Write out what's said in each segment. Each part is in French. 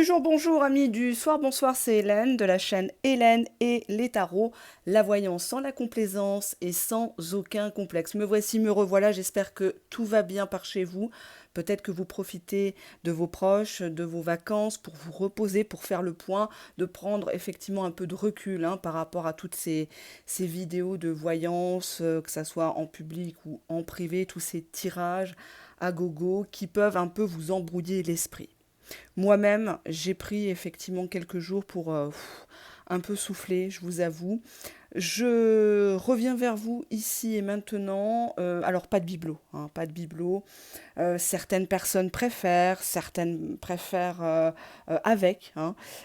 Bonjour amis du soir, bonsoir, c'est Hélène de la chaîne Hélène et les tarots, la voyance sans la complaisance et sans aucun complexe. Me voici, me revoilà, j'espère que tout va bien par chez vous. Peut-être que vous profitez de vos proches, de vos vacances pour vous reposer, pour faire le point, de prendre effectivement un peu de recul par rapport à toutes ces vidéos de voyance, que ça soit en public ou en privé, tous ces tirages à gogo qui peuvent un peu vous embrouiller l'esprit. Moi-même, j'ai pris effectivement quelques jours pour un peu souffler, je vous avoue. Je reviens vers vous ici et maintenant. Alors, pas de bibelot, pas de bibelot. Certaines personnes préfèrent, certaines préfèrent avec.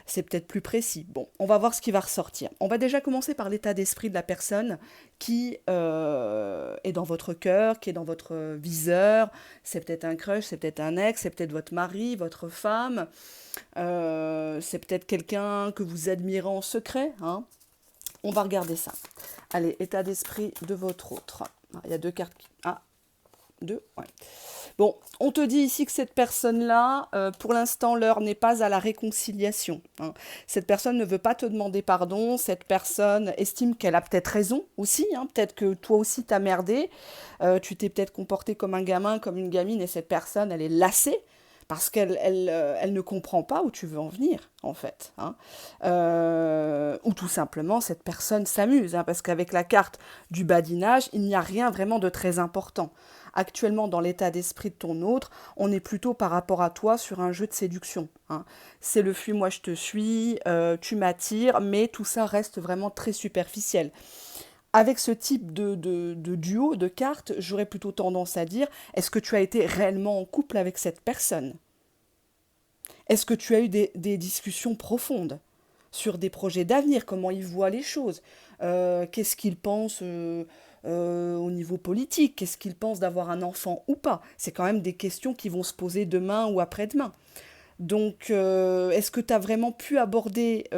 C'est peut-être plus précis. Bon, on va voir ce qui va ressortir. On va déjà commencer par l'état d'esprit de la personne qui est dans votre cœur, qui est dans votre viseur. C'est peut-être un crush, c'est peut-être un ex, c'est peut-être votre mari, votre femme. C'est peut-être quelqu'un que vous admirez en secret. On va regarder ça. Allez, état d'esprit de votre autre. Il y a deux cartes. Ah, deux, ouais. Bon, on te dit ici que cette personne-là, pour l'instant, l'heure n'est pas à la réconciliation. Cette personne ne veut pas te demander pardon. Cette personne estime qu'elle a peut-être raison aussi. Peut-être que toi aussi t'as merdé. Tu t'es peut-être comporté comme un gamin, comme une gamine, et cette personne, elle est lassée parce qu'elle ne comprend pas où tu veux en venir, en fait. Ou tout simplement, cette personne s'amuse, parce qu'avec la carte du badinage, il n'y a rien vraiment de très important. Actuellement, dans l'état d'esprit de ton autre, on est plutôt par rapport à toi sur un jeu de séduction. C'est le fuis-moi, je te suis, tu m'attires, mais tout ça reste vraiment très superficiel. Avec ce type de duo, de cartes, j'aurais plutôt tendance à dire, est-ce que tu as été réellement en couple avec cette personne? Est-ce que tu as eu des discussions profondes sur des projets d'avenir, comment il voit les choses? Qu'est-ce qu'il pense au niveau politique? Qu'est-ce qu'il pense d'avoir un enfant ou pas? C'est quand même des questions qui vont se poser demain ou après-demain. Donc, est-ce que tu as vraiment pu aborder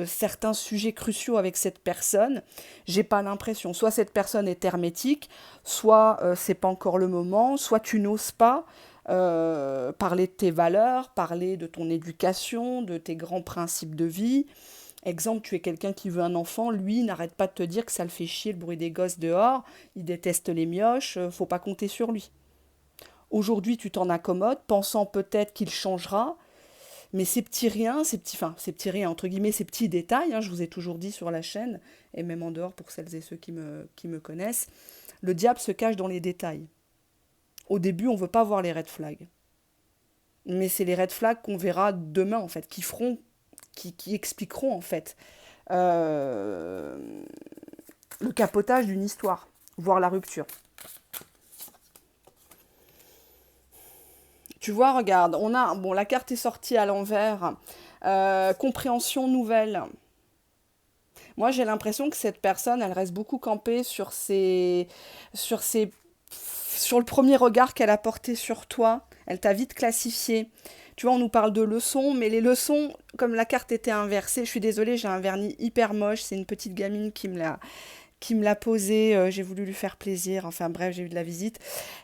certains sujets cruciaux avec cette personne? J'ai pas l'impression. Soit cette personne est hermétique, soit c'est pas encore le moment, soit tu n'oses pas parler de tes valeurs, parler de ton éducation, de tes grands principes de vie. Exemple, tu es quelqu'un qui veut un enfant, lui n'arrête pas de te dire que ça le fait chier le bruit des gosses dehors, il déteste les mioches, faut pas compter sur lui. Aujourd'hui, tu t'en accommodes, pensant peut-être qu'il changera, mais ces petits riens, ces petits riens, entre guillemets, ces petits détails, je vous ai toujours dit sur la chaîne, et même en dehors pour celles et ceux qui me connaissent, le diable se cache dans les détails. Au début, on ne veut pas voir les red flags. Mais c'est les red flags qu'on verra demain, en fait, qui expliqueront, en fait, euh, le capotage d'une histoire, voire la rupture. Tu vois, regarde, bon, la carte est sortie à l'envers, compréhension nouvelle. Moi, j'ai l'impression que cette personne, elle reste beaucoup campée sur ses, sur le premier regard qu'elle a porté sur toi. Elle t'a vite classifié. Tu vois, on nous parle de leçons, mais les leçons, comme la carte était inversée, je suis désolée, j'ai un vernis hyper moche. C'est une petite gamine qui me l'a posé. J'ai voulu lui faire plaisir. Enfin bref, j'ai eu de la visite.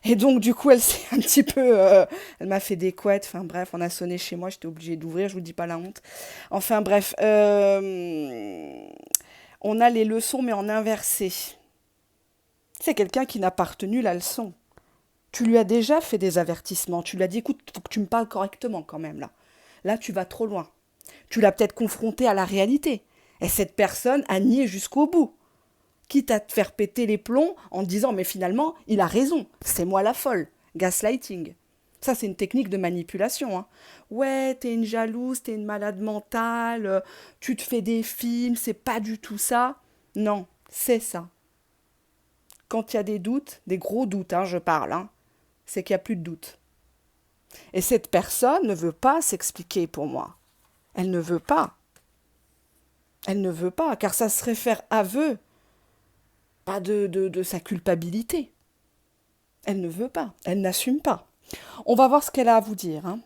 Et donc, du coup, elle s'est un petit peu. Elle m'a fait des couettes. Enfin bref, on a sonné chez moi. J'étais obligée d'ouvrir. Je vous dis pas la honte. Enfin bref. On a les leçons, mais en inversé. C'est quelqu'un qui n'a pas retenu la leçon. Tu lui as déjà fait des avertissements. Tu lui as dit, écoute, faut que tu me parles correctement quand même là. Là, tu vas trop loin. Tu l'as peut-être confronté à la réalité. Et cette personne a nié jusqu'au bout. Quitte à te faire péter les plombs en disant, mais finalement, il a raison. C'est moi la folle. Gaslighting. Ça, c'est une technique de manipulation. Ouais, t'es une jalouse, t'es une malade mentale, tu te fais des films, c'est pas du tout ça. Non, c'est ça. Quand il y a des doutes, des gros doutes, je parle, c'est qu'il n'y a plus de doute. Et cette personne ne veut pas s'expliquer pour moi. Elle ne veut pas. Elle ne veut pas, car ça serait faire aveu, pas de sa culpabilité. Elle ne veut pas. Elle n'assume pas. On va voir ce qu'elle a à vous dire.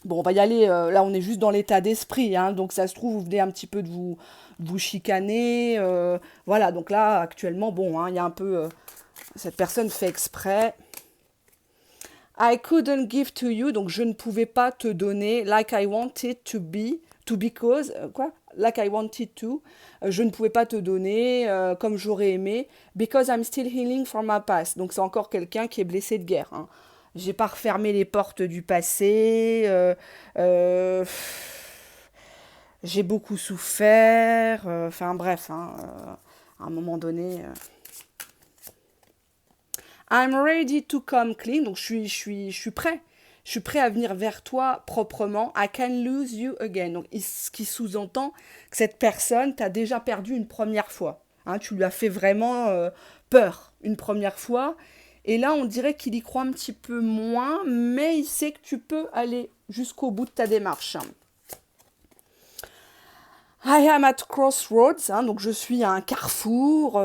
Bon, on va y aller. Là, on est juste dans l'état d'esprit. Donc, ça se trouve, vous venez un petit peu de vous chicaner. Voilà, donc là, actuellement, bon, il y a un peu. Cette personne fait exprès. I couldn't give to you, donc je ne pouvais pas te donner like I wanted to because, quoi? Like I wanted to. Je ne pouvais pas te donner comme j'aurais aimé, because I'm still healing from my past. Donc c'est encore quelqu'un qui est blessé de guerre, hein. J'ai pas refermé les portes du passé. Euh, j'ai beaucoup souffert. Enfin bref, hein, à un moment donné. I'm ready to come clean. Donc je suis prêt. Je suis prêt à venir vers toi proprement. I can lose you again. Donc ce qui sous-entend que cette personne t'a déjà perdu une première fois. Hein, tu lui as fait vraiment peur une première fois. Et là, on dirait qu'il y croit un petit peu moins, mais il sait que tu peux aller jusqu'au bout de ta démarche. I am at crossroads, hein, donc je suis à un carrefour.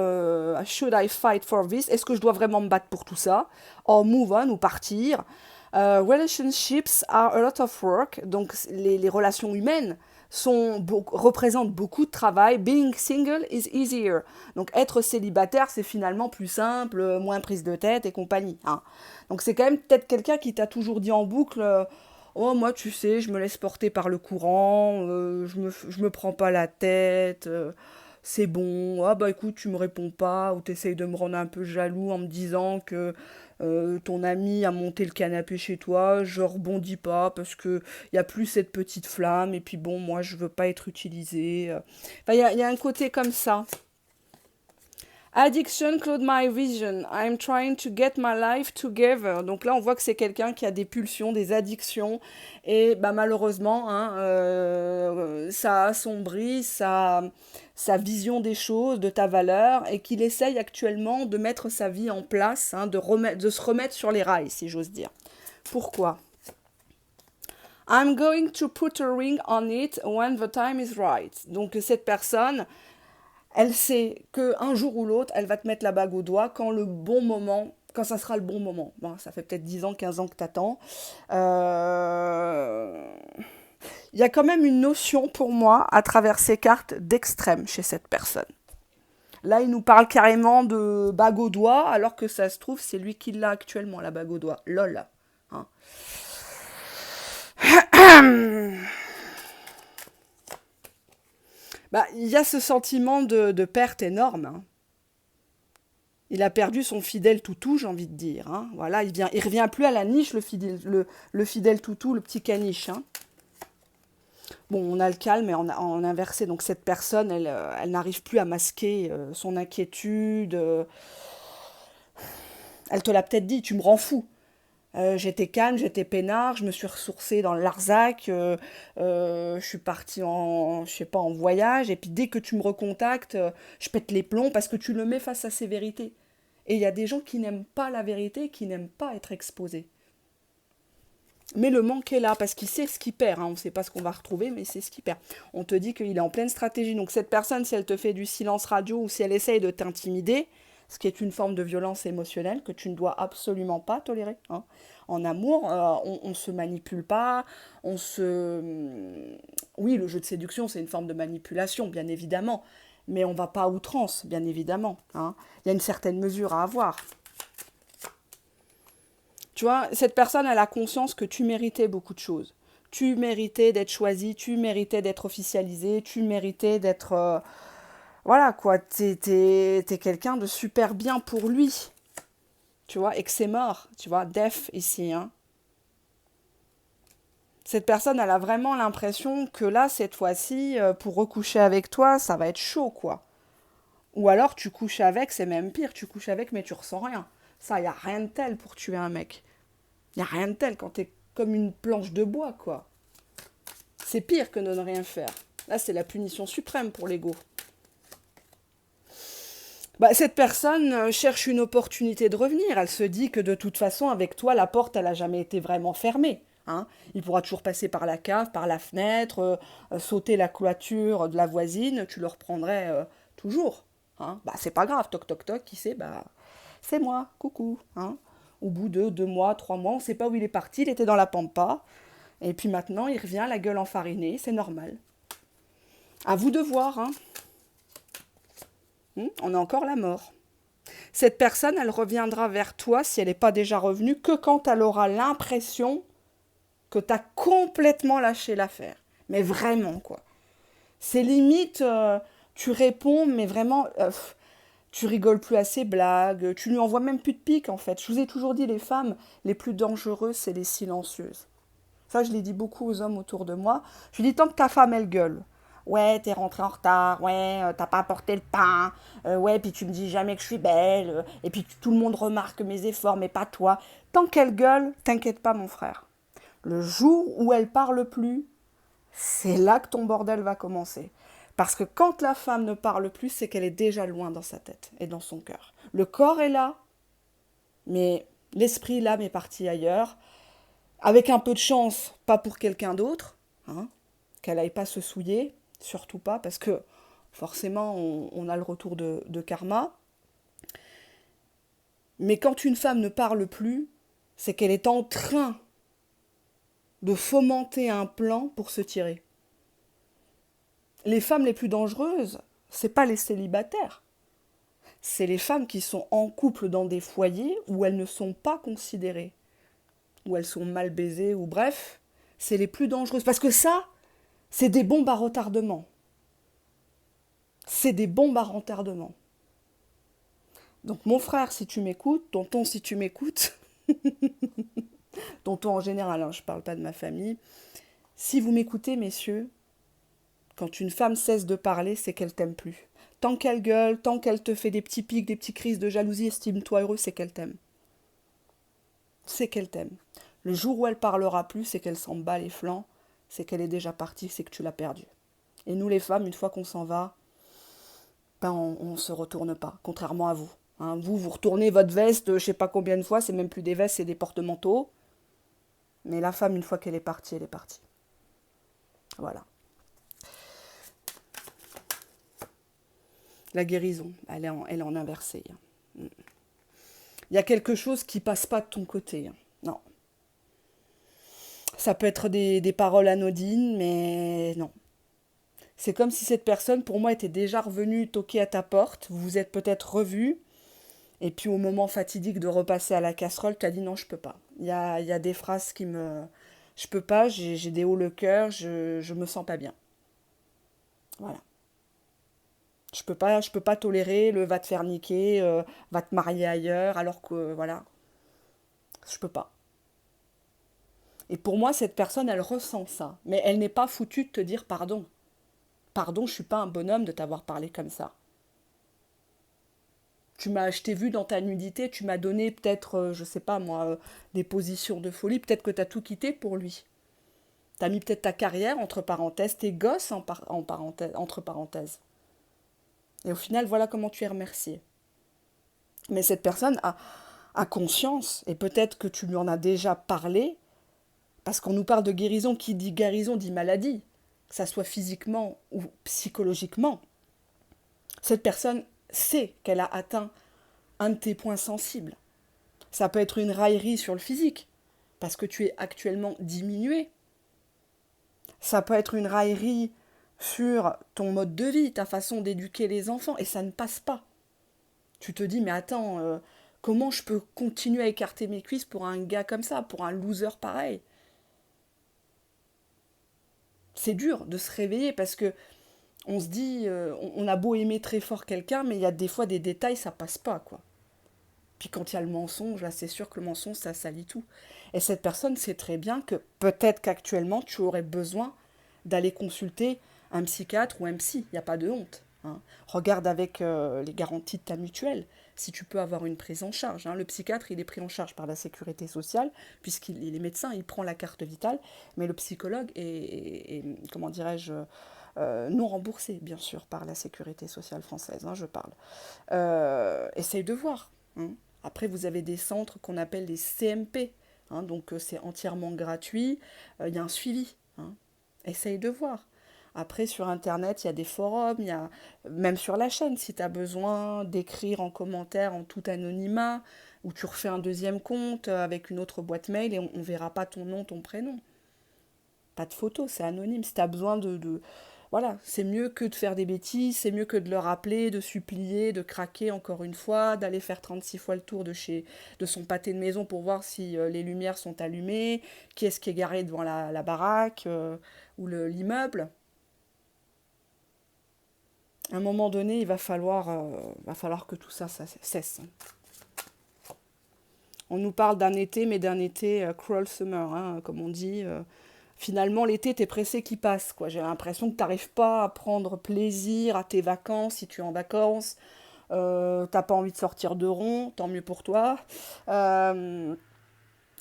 Should I fight for this? Est-ce que je dois vraiment me battre pour tout ça? Or move on ou partir? Relationships are a lot of work, donc les relations humaines représentent beaucoup de travail. Being single is easier. Donc être célibataire, c'est finalement plus simple, moins prise de tête et compagnie, hein. Donc c'est quand même peut-être quelqu'un qui t'a toujours dit en boucle. Oh, moi, tu sais, je me laisse porter par le courant, je me prends pas la tête, c'est bon. Ah, bah écoute, tu me réponds pas, ou t'essayes de me rendre un peu jaloux en me disant que ton ami a monté le canapé chez toi, je rebondis pas parce que y a plus cette petite flamme, et puis bon, moi, je veux pas être utilisée. Enfin, y a un côté comme ça. Addiction cloud my vision. I'm trying to get my life together. Donc là, on voit que c'est quelqu'un qui a des pulsions, des addictions. Et bah, malheureusement, hein, ça assombrit sa vision des choses, de ta valeur, et qu'il essaye actuellement de mettre sa vie en place, hein, de se remettre sur les rails, si j'ose dire. Pourquoi? I'm going to put a ring on it when the time is right. Donc cette personne, elle sait qu'un jour ou l'autre, elle va te mettre la bague au doigt quand le bon moment, quand ça sera le bon moment. Bon, ça fait peut-être 10 ans, 15 ans que t'attends. Il y a quand même une notion pour moi, à travers ces cartes, d'extrême chez cette personne. Là, il nous parle carrément de bague au doigt, alors que ça se trouve, c'est lui qui l'a actuellement, la bague au doigt. Lol. Hein. Bah, il y a ce sentiment de perte énorme, hein. Il a perdu son fidèle toutou, j'ai envie de dire, hein. Voilà, il revient plus à la niche, le fidèle toutou, le petit caniche, hein. Bon, on a le calme et en inversé. Donc cette personne, elle n'arrive plus à masquer son inquiétude. Elle te l'a peut-être dit, tu me rends fou. J'étais calme, j'étais peinard, je me suis ressourcée dans le Larzac, je suis partie en, je sais pas, en voyage, et puis dès que tu me recontactes, je pète les plombs parce que tu le mets face à ses vérités. Et il y a des gens qui n'aiment pas la vérité, qui n'aiment pas être exposés. Mais le manque est là, parce qu'il sait ce qu'il perd, hein. On ne sait pas ce qu'on va retrouver, mais c'est ce qu'il perd. On te dit qu'il est en pleine stratégie. Donc cette personne, si elle te fait du silence radio ou si elle essaye de t'intimider, ce qui est une forme de violence émotionnelle que tu ne dois absolument pas tolérer, hein. En amour, on ne se manipule pas, on se... Oui, le jeu de séduction, c'est une forme de manipulation, bien évidemment, mais on ne va pas à outrance, bien évidemment, hein. Il y a une certaine mesure à avoir. Tu vois, cette personne, elle a conscience que tu méritais beaucoup de choses. Tu méritais d'être choisi, tu méritais d'être officialisé, tu méritais d'être... voilà, quoi, t'es quelqu'un de super bien pour lui. Tu vois, et que c'est mort, tu vois, death ici, hein. Cette personne, elle a vraiment l'impression que là, cette fois-ci, pour recoucher avec toi, ça va être chaud, quoi. Ou alors, tu couches avec, c'est même pire, tu couches avec, mais tu ressens rien. Ça, y a rien de tel pour tuer un mec. Y a rien de tel quand t'es comme une planche de bois, quoi. C'est pire que de ne rien faire. Là, c'est la punition suprême pour l'ego. Bah, cette personne cherche une opportunité de revenir. Elle se dit que de toute façon, avec toi, la porte, elle n'a jamais été vraiment fermée, hein. Il pourra toujours passer par la cave, par la fenêtre, sauter la clôture de la voisine, tu le reprendrais toujours, hein. Bah, c'est pas grave, toc toc toc, qui sait, bah, c'est moi, coucou, hein. Au bout de 2 mois, 3 mois, on ne sait pas où il est parti, il était dans la pampa, et puis maintenant, il revient la gueule enfarinée, c'est normal. À vous de voir, hein. On a encore la mort. Cette personne, elle reviendra vers toi, si elle n'est pas déjà revenue, que quand elle aura l'impression que tu as complètement lâché l'affaire. Mais vraiment, quoi. C'est limite, tu réponds, mais vraiment, tu rigoles plus à ses blagues, tu lui envoies même plus de pique, en fait. Je vous ai toujours dit, les femmes les plus dangereuses, c'est les silencieuses. Ça, je l'ai dit beaucoup aux hommes autour de moi. Je lui dis, tant que ta femme, elle gueule. Ouais, t'es rentrée en retard, ouais, t'as pas apporté le pain, ouais, puis tu me dis jamais que je suis belle, et puis tout le monde remarque mes efforts, mais pas toi. Tant qu'elle gueule, t'inquiète pas, mon frère. Le jour où elle parle plus, c'est là que ton bordel va commencer. Parce que quand la femme ne parle plus, c'est qu'elle est déjà loin dans sa tête et dans son cœur. Le corps est là, mais l'esprit, l'âme est parti ailleurs. Avec un peu de chance, pas pour quelqu'un d'autre, hein, qu'elle n'aille pas se souiller, surtout pas, parce que forcément, on a le retour de karma. Mais quand une femme ne parle plus, c'est qu'elle est en train de fomenter un plan pour se tirer. Les femmes les plus dangereuses, c'est pas les célibataires. C'est les femmes qui sont en couple dans des foyers où elles ne sont pas considérées, où elles sont mal baisées, ou bref, c'est les plus dangereuses. Parce que ça, c'est des bombes à retardement. C'est des bombes à retardement. Donc mon frère, si tu m'écoutes, tonton, si tu m'écoutes, tonton en général, hein, je ne parle pas de ma famille, si vous m'écoutez, messieurs, quand une femme cesse de parler, c'est qu'elle t'aime plus. Tant qu'elle gueule, tant qu'elle te fait des petits pics, des petites crises de jalousie, estime-toi heureux, c'est qu'elle t'aime. C'est qu'elle t'aime. Le jour où elle parlera plus, c'est qu'elle s'en bat les flancs, c'est qu'elle est déjà partie, c'est que tu l'as perdue. Et nous les femmes, une fois qu'on s'en va, ben on ne se retourne pas, contrairement à vous. Hein, vous retournez votre veste, je sais pas combien de fois, c'est même plus des vestes, c'est des porte-manteaux. Mais la femme, une fois qu'elle est partie, elle est partie. Voilà. La guérison, elle est en inversé. Il y a quelque chose qui passe pas de ton côté. Non. Ça peut être des paroles anodines, mais non. C'est comme si cette personne, pour moi, était déjà revenue toquer à ta porte. Vous vous êtes peut-être revus. Et puis au moment fatidique de repasser à la casserole, tu as dit non, je peux pas. Il y a des phrases qui me... Je peux pas, j'ai des hauts le cœur, je me sens pas bien. Voilà. Je peux pas tolérer le va te faire niquer, va te marier ailleurs, alors que voilà, je peux pas. Et pour moi, cette personne, elle ressent ça. Mais elle n'est pas foutue de te dire pardon. Pardon, je suis pas un bonhomme de t'avoir parlé comme ça. Je t'ai vu dans ta nudité, tu m'as donné peut-être, je sais pas moi, des positions de folie, peut-être que tu as tout quitté pour lui. Tu as mis peut-être ta carrière, entre parenthèses, tes gosses en parenthèse, entre parenthèses. Et au final, voilà comment tu es remercié. Mais cette personne a conscience, et peut-être que tu lui en as déjà parlé, parce qu'on nous parle de guérison, qui dit guérison dit maladie, que ça soit physiquement ou psychologiquement. Cette personne sait qu'elle a atteint un de tes points sensibles. Ça peut être une raillerie sur le physique, parce que tu es actuellement diminué. Ça peut être une raillerie sur ton mode de vie, ta façon d'éduquer les enfants, et ça ne passe pas. Tu te dis, mais attends, comment je peux continuer à écarter mes cuisses pour un gars comme ça, pour un loser pareil? C'est dur de se réveiller parce que on se dit, on a beau aimer très fort quelqu'un, mais il y a des fois des détails, ça passe pas, quoi. Puis quand il y a le mensonge, là, c'est sûr que le mensonge, ça salit tout. Et cette personne sait très bien que peut-être qu'actuellement, tu aurais besoin d'aller consulter un psychiatre ou un psy. Il n'y a pas de honte. Hein. Regarde avec les garanties de ta mutuelle si tu peux avoir une prise en charge. Hein. Le psychiatre, il est pris en charge par la sécurité sociale, puisqu'il est médecin, il prend la carte vitale, mais le psychologue est comment dirais-je, non remboursé, bien sûr, par la sécurité sociale française, hein, je parle. Essaye de voir. Hein. Après, vous avez des centres qu'on appelle les CMP, hein, donc c'est entièrement gratuit, il y a un suivi. Hein. Essaye de voir. Après, sur Internet, il y a des forums, il y a même sur la chaîne, si tu as besoin d'écrire en commentaire en tout anonymat, ou tu refais un deuxième compte avec une autre boîte mail et on ne verra pas ton nom, ton prénom. Pas de photo, c'est anonyme. Si tu as besoin voilà, c'est mieux que de faire des bêtises, c'est mieux que de le rappeler, de supplier, de craquer encore une fois, d'aller faire 36 fois le tour de son pâté de maison pour voir si les lumières sont allumées, qui est-ce qui est garé devant la baraque ou l'immeuble. À un moment donné, va falloir que tout ça, ça cesse. On nous parle d'un été, mais d'un été cruel summer, hein, comme on dit. Finalement, l'été, t'es pressé qu'il passe, quoi. J'ai l'impression que t'arrives pas à prendre plaisir à tes vacances, si tu es en vacances. T'as pas envie de sortir de rond, tant mieux pour toi. Euh,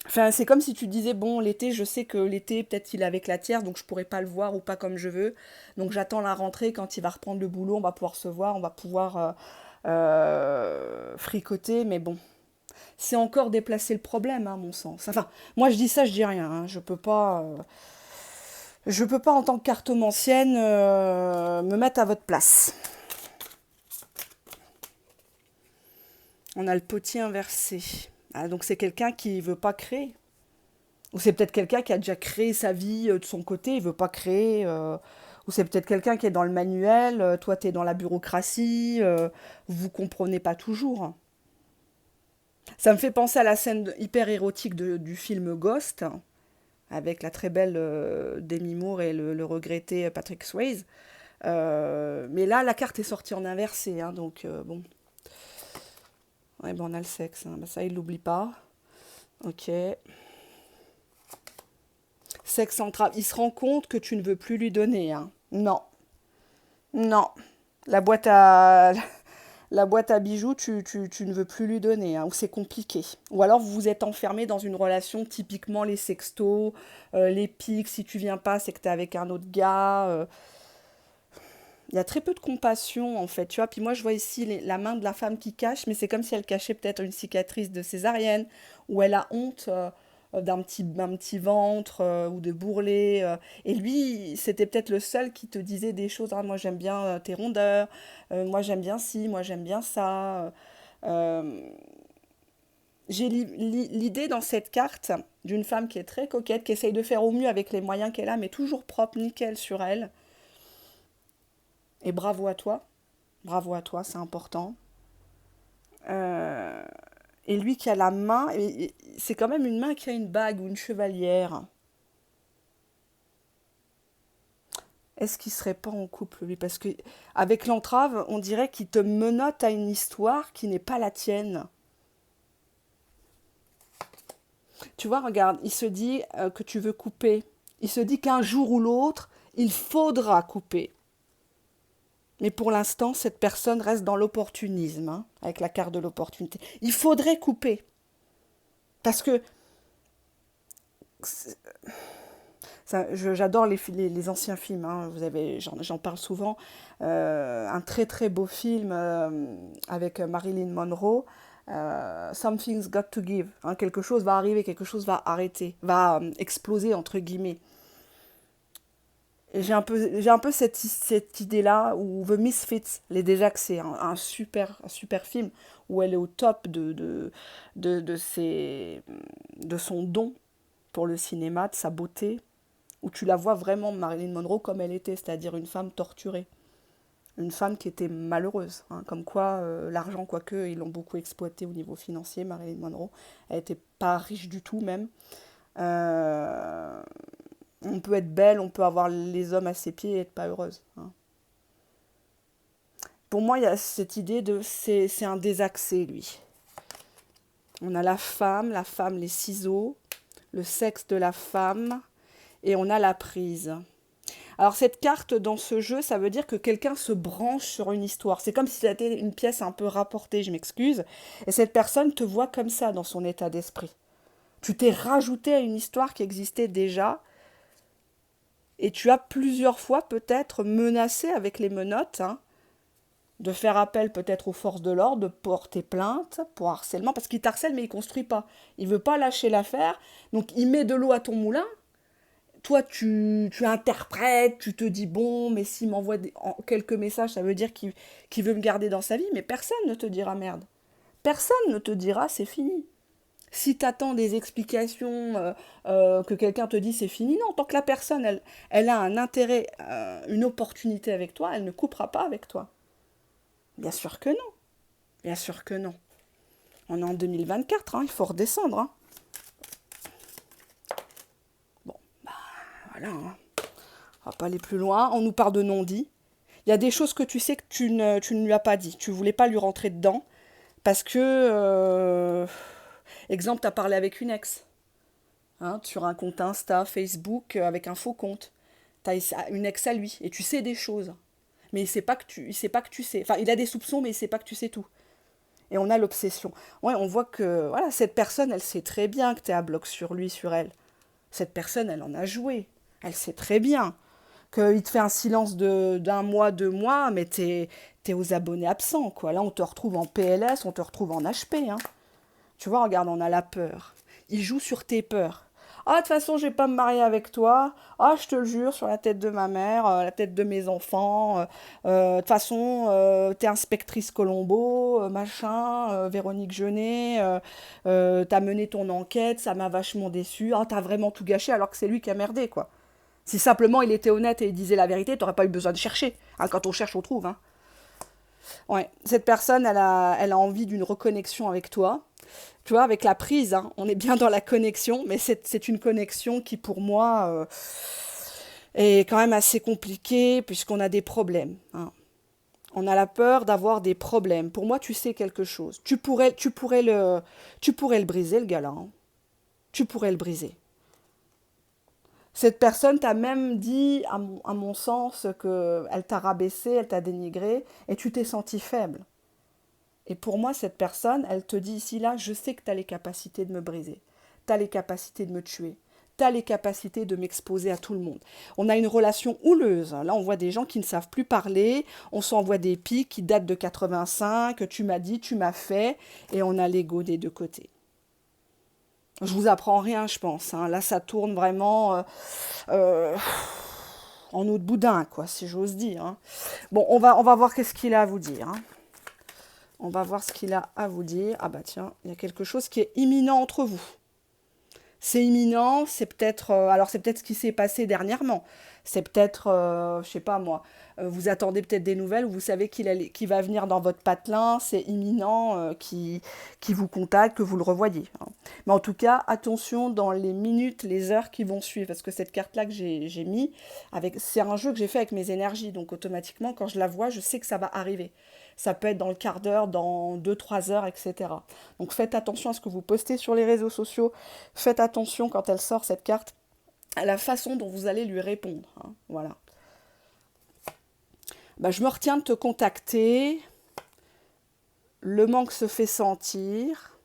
Enfin, c'est comme si tu disais, bon, l'été, je sais que l'été, peut-être il est avec la tiers, donc je pourrais pas le voir ou pas comme je veux. Donc j'attends la rentrée, quand il va reprendre le boulot, on va pouvoir se voir, on va pouvoir fricoter, mais bon, c'est encore déplacer le problème, hein, à mon sens. Enfin, moi je dis ça, je dis rien, hein. Je peux pas en tant que cartomancienne me mettre à votre place. On a le potier inversé. Ah, donc c'est quelqu'un qui veut pas créer. Ou c'est peut-être quelqu'un qui a déjà créé sa vie de son côté, il veut pas créer. Ou c'est peut-être quelqu'un qui est dans le manuel, toi tu es dans la bureaucratie, vous comprenez pas toujours. Ça me fait penser à la scène hyper érotique du film Ghost, avec la très belle Demi Moore et le regretté Patrick Swayze. Mais là, la carte est sortie en inversé, hein, donc bon. Ouais, ben on a le sexe, hein. Ben, ça il l'oublie pas. Ok. Sexe entrave. Il se rend compte que tu ne veux plus lui donner, hein. Non, non. La boîte à, la boîte à bijoux, tu ne veux plus lui donner, hein, ou c'est compliqué. Ou alors vous vous êtes enfermé dans une relation, typiquement les sextos, les pics, si tu viens pas, c'est que t'es avec un autre gars. Il y a très peu de compassion en fait, tu vois. Puis moi je vois ici la main de la femme qui cache, mais c'est comme si elle cachait peut-être une cicatrice de césarienne, ou elle a honte d'un petit ventre ou de bourrelet. Et lui, c'était peut-être le seul qui te disait des choses. Ah, moi j'aime bien tes rondeurs, moi j'aime bien ci, moi j'aime bien ça. Euh, j'ai l'idée dans cette carte d'une femme qui est très coquette, qui essaye de faire au mieux avec les moyens qu'elle a, mais toujours propre, nickel sur elle. Et bravo à toi, c'est important. Euh, et lui qui a la main, c'est quand même une main qui a une bague ou une chevalière. Est-ce qu'il serait pas en couple, lui? Parce que avec l'entrave, on dirait qu'il te menotte à une histoire qui n'est pas la tienne. Tu vois, regarde, il se dit que tu veux couper. Il se dit qu'un jour ou l'autre, il faudra couper. Mais pour l'instant, cette personne reste dans l'opportunisme, hein, avec la carte de l'opportunité. Il faudrait couper. Parce que j'adore les anciens films, hein, j'en parle souvent. Un très très beau film avec Marilyn Monroe. Something's got to give, hein, quelque chose va arriver, quelque chose va arrêter, va exploser entre guillemets. Et j'ai un peu cette idée-là où The Misfits, les déjà que c'est un super film où elle est au top de son don pour le cinéma, de sa beauté, où tu la vois vraiment Marilyn Monroe comme elle était, c'est-à-dire une femme torturée, une femme qui était malheureuse, hein, comme quoi l'argent, quoique ils l'ont beaucoup exploité au niveau financier, Marilyn Monroe, elle n'était pas riche du tout même. Euh, on peut être belle, on peut avoir les hommes à ses pieds et être pas heureuse, hein. Pour moi, il y a cette idée de c'est un désaxé, lui. On a la femme, les ciseaux, le sexe de la femme, et on a la prise. Alors cette carte dans ce jeu, ça veut dire que quelqu'un se branche sur une histoire. C'est comme si c'était une pièce un peu rapportée, je m'excuse, et cette personne te voit comme ça dans son état d'esprit. Tu t'es rajouté à une histoire qui existait déjà, et tu as plusieurs fois peut-être menacé avec les menottes, hein, de faire appel peut-être aux forces de l'ordre, de porter plainte pour harcèlement, parce qu'il t'harcèle mais il construit pas. Il veut pas lâcher l'affaire, donc il met de l'eau à ton moulin. Toi, tu interprètes, tu te dis, bon, mais s'il m'envoie quelques messages, ça veut dire qu'il veut me garder dans sa vie, mais personne ne te dira merde. Personne ne te dira, c'est fini. Si tu attends des explications, que quelqu'un te dit c'est fini, non, tant que la personne, elle a un intérêt, une opportunité avec toi, elle ne coupera pas avec toi. Bien sûr que non, bien sûr que non. On est en 2024, hein, il faut redescendre. Hein. Bon, voilà, hein. On va pas aller plus loin. On nous parle de non-dit. Il y a des choses que tu sais que tu ne lui as pas dit. Tu voulais pas lui rentrer dedans parce que, exemple, tu as parlé avec une ex, hein, sur un compte Insta, Facebook, avec un faux compte. Tu as une ex à lui et tu sais des choses. Mais il sait pas que tu sais. Enfin, il a des soupçons, mais il sait pas que tu sais tout. Et on a l'obsession. Ouais, on voit que voilà, cette personne, elle sait très bien que tu es à bloc sur lui, sur elle. Cette personne, elle en a joué. Elle sait très bien qu'il te fait un silence d'un mois, 2 mois, mais t'es aux abonnés absents, quoi. Là, on te retrouve en PLS, on te retrouve en HP, hein. Tu vois, regarde, on a la peur. Il joue sur tes peurs. Ah, de toute façon, je vais pas me marier avec toi. Ah, je te le jure, sur la tête de ma mère, la tête de mes enfants. De toute façon, t'es inspectrice Colombo, machin, Véronique Jeunet. T'as mené ton enquête, ça m'a vachement déçu. Ah, t'as vraiment tout gâché alors que c'est lui qui a merdé, quoi. Si simplement il était honnête et il disait la vérité, t'aurais pas eu besoin de chercher. Hein, quand on cherche, on trouve. Hein. Ouais. Cette personne, elle a envie d'une reconnexion avec toi. Tu vois, avec la prise, hein, on est bien dans la connexion, mais c'est une connexion qui, pour moi, est quand même assez compliquée puisqu'on a des problèmes. Hein. On a la peur d'avoir des problèmes. Pour moi, tu sais quelque chose. Tu pourrais le briser, le gars-là. Hein. Tu pourrais le briser. Cette personne t'a même dit, à mon sens, qu'elle t'a rabaissé, elle t'a dénigré, et tu t'es senti faible. Et pour moi, cette personne, elle te dit ici, là, je sais que tu as les capacités de me briser. Tu as les capacités de me tuer. Tu as les capacités de m'exposer à tout le monde. On a une relation houleuse. Là, on voit des gens qui ne savent plus parler. On s'envoie des pics qui datent de 85. Tu m'as dit, tu m'as fait. Et on a l'ego des deux côtés. Je vous apprends rien, je pense. Hein. Là, ça tourne vraiment euh, en eau de boudin, quoi, si j'ose dire. Hein. Bon, on va voir qu'est-ce qu'il a à vous dire. Hein. On va voir ce qu'il a à vous dire. Ah bah tiens, il y a quelque chose qui est imminent entre vous. C'est imminent, c'est peut-être alors c'est peut-être ce qui s'est passé dernièrement. C'est peut-être je sais pas moi, vous attendez peut-être des nouvelles ou vous savez qu'il va venir dans votre patelin, c'est imminent qui vous contacte, que vous le revoyez. Hein. Mais en tout cas, attention dans les minutes, les heures qui vont suivre parce que cette carte là que j'ai mis avec c'est un jeu que j'ai fait avec mes énergies donc automatiquement quand je la vois, je sais que ça va arriver. Ça peut être dans le quart d'heure, dans 2, 3 heures, etc. Donc faites attention à ce que vous postez sur les réseaux sociaux. Faites attention quand elle sort cette carte à la façon dont vous allez lui répondre. Hein. Voilà. Bah, je me retiens de te contacter. Le manque se fait sentir.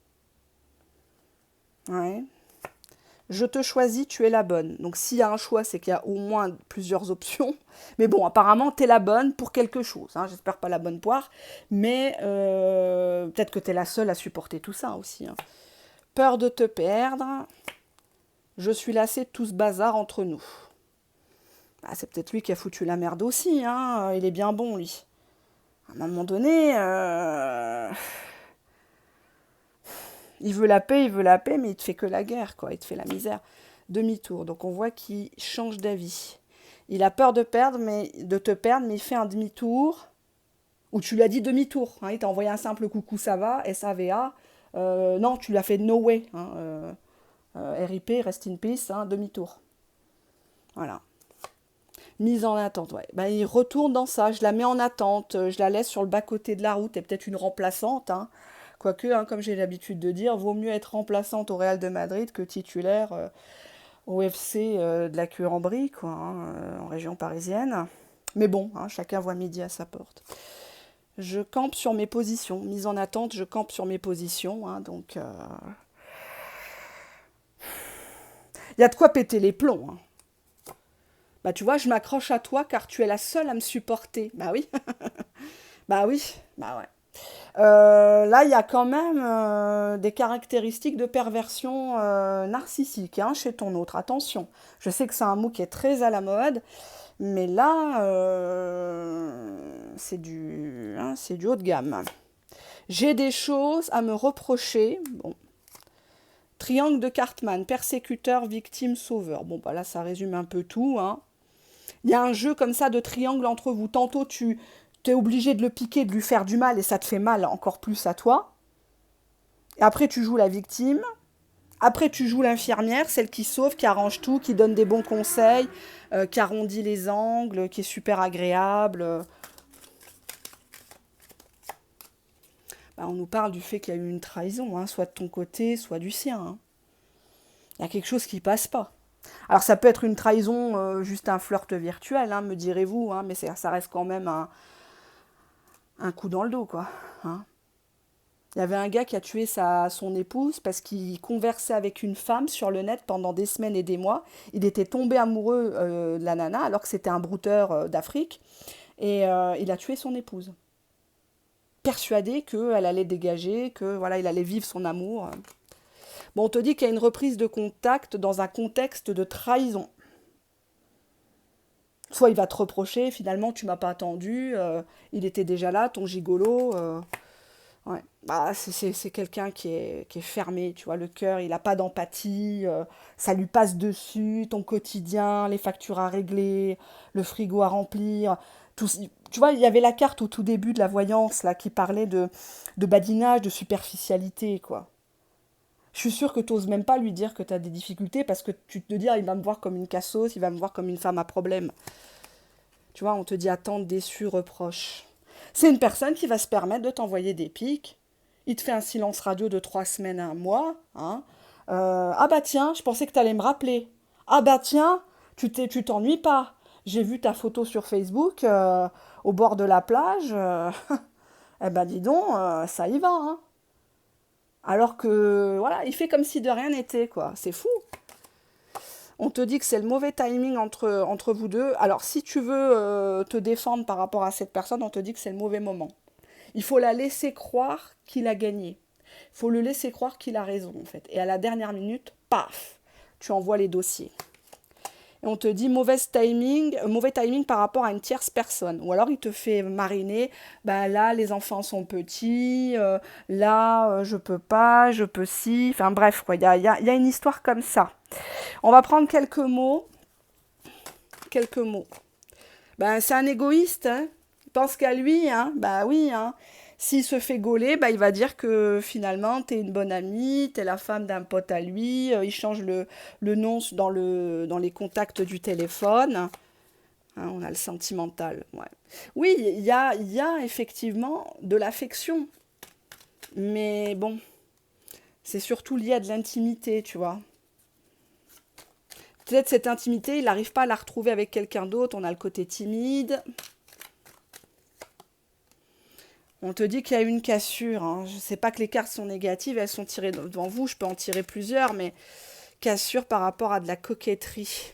Ouais. Je te choisis, tu es la bonne. Donc s'il y a un choix, c'est qu'il y a au moins plusieurs options. Mais bon, apparemment, tu es la bonne pour quelque chose. Hein. J'espère pas la bonne poire. Mais peut-être que tu es la seule à supporter tout ça aussi. Hein. Peur de te perdre. Je suis lassée de tout ce bazar entre nous. Bah, c'est peut-être lui qui a foutu la merde aussi. Hein. Il est bien bon, lui. À un moment donné, il veut la paix, mais il te fait que la guerre, quoi. Il te fait la misère. Demi-tour. Donc on voit qu'il change d'avis. Il a peur de te perdre, mais il fait un demi-tour. Ou tu lui as dit demi-tour. Hein. Il t'a envoyé un simple coucou, ça va, SAVA. Non, tu lui as fait no way. Hein. RIP, rest in peace, hein, demi-tour. Voilà. Mise en attente, ouais. Ben, il retourne dans ça. Je la mets en attente. Je la laisse sur le bas-côté de la route. Et peut-être une remplaçante. Hein. Quoique, hein, comme j'ai l'habitude de dire, vaut mieux être remplaçante au Real de Madrid que titulaire au FC de la Curie-en-Brie, quoi, hein, en région parisienne. Mais bon, hein, chacun voit midi à sa porte. Je campe sur mes positions. Mise en attente, je campe sur mes positions. Hein, donc, il y a de quoi péter les plombs. Hein. Bah tu vois, je m'accroche à toi car tu es la seule à me supporter. Bah oui, bah oui, bah ouais. Là, il y a quand même des caractéristiques de perversion narcissique hein, chez ton autre. Attention, je sais que c'est un mot qui est très à la mode, mais là, c'est du haut de gamme. J'ai des choses à me reprocher. Bon, Triangle de Cartman, persécuteur, victime, sauveur. Bon, bah là, ça résume un peu tout, hein. Il y a un jeu comme ça de triangle entre vous. Tantôt, tu es obligé de le piquer, de lui faire du mal, et ça te fait mal encore plus à toi. Et après, tu joues la victime. Après, tu joues l'infirmière, celle qui sauve, qui arrange tout, qui donne des bons conseils, qui arrondit les angles, qui est super agréable. Bah, on nous parle du fait qu'il y a eu une trahison, hein, soit de ton côté, soit du sien, hein. Il y a quelque chose qui passe pas. Alors ça peut être une trahison, juste un flirt virtuel, hein, me direz-vous, hein, mais ça reste quand même un coup dans le dos, quoi, hein. Il y avait un gars qui a tué son épouse parce qu'il conversait avec une femme sur le net pendant des semaines et des mois. Il était tombé amoureux de la nana alors que c'était un brouteur d'Afrique. Et il a tué son épouse. Persuadé qu'elle allait dégager, que voilà, il allait vivre son amour. Bon, on te dit qu'il y a une reprise de contact dans un contexte de trahison. Soit il va te reprocher, finalement tu m'as pas attendu, il était déjà là, ton gigolo. Ouais. Bah, c'est quelqu'un qui est fermé, tu vois, le cœur, il n'a pas d'empathie, ça lui passe dessus, ton quotidien, les factures à régler, le frigo à remplir. Tout, tu vois, il y avait la carte au tout début de la voyance, là, qui parlait de badinage, de superficialité, quoi. Je suis sûre que tu n'oses même pas lui dire que tu as des difficultés parce que tu te dis, ah, il va me voir comme une cassos, il va me voir comme une femme à problème. Tu vois, on te dit attente, déçu, reproche. C'est une personne qui va se permettre de t'envoyer des pics. Il te fait un silence radio de 3 semaines à un mois. Hein. Ah bah tiens, je pensais que tu allais me rappeler. Ah bah tiens, tu t'ennuies pas. J'ai vu ta photo sur Facebook au bord de la plage. Eh ben dis donc, ça y va. Hein. Alors que, voilà, il fait comme si de rien n'était, quoi. C'est fou. On te dit que c'est le mauvais timing entre vous deux. Alors, si tu veux te défendre par rapport à cette personne, on te dit que c'est le mauvais moment. Il faut la laisser croire qu'il a gagné. Il faut le laisser croire qu'il a raison, en fait. Et à la dernière minute, paf, tu envoies les dossiers. Et on te dit mauvais timing par rapport à une tierce personne. Ou alors il te fait mariner, bah là les enfants sont petits, là je peux pas, je peux si. Enfin bref, quoi, il y a une histoire comme ça. On va prendre quelques mots. Quelques mots. Ben, c'est un égoïste, hein. Il pense qu'à lui, hein. Bah oui, hein. S'il se fait gauler, bah, il va dire que finalement, t'es une bonne amie, t'es la femme d'un pote à lui. Il change le nom dans les contacts du téléphone. Hein, on a le sentimental. Ouais. Oui, il y a effectivement de l'affection. Mais bon, c'est surtout lié à de l'intimité, tu vois. Peut-être cette intimité, il n'arrive pas à la retrouver avec quelqu'un d'autre. On a le côté timide. On te dit qu'il y a eu une cassure. Hein. Je ne sais pas que les cartes sont négatives, elles sont tirées devant vous. Je peux en tirer plusieurs, mais cassure par rapport à de la coquetterie.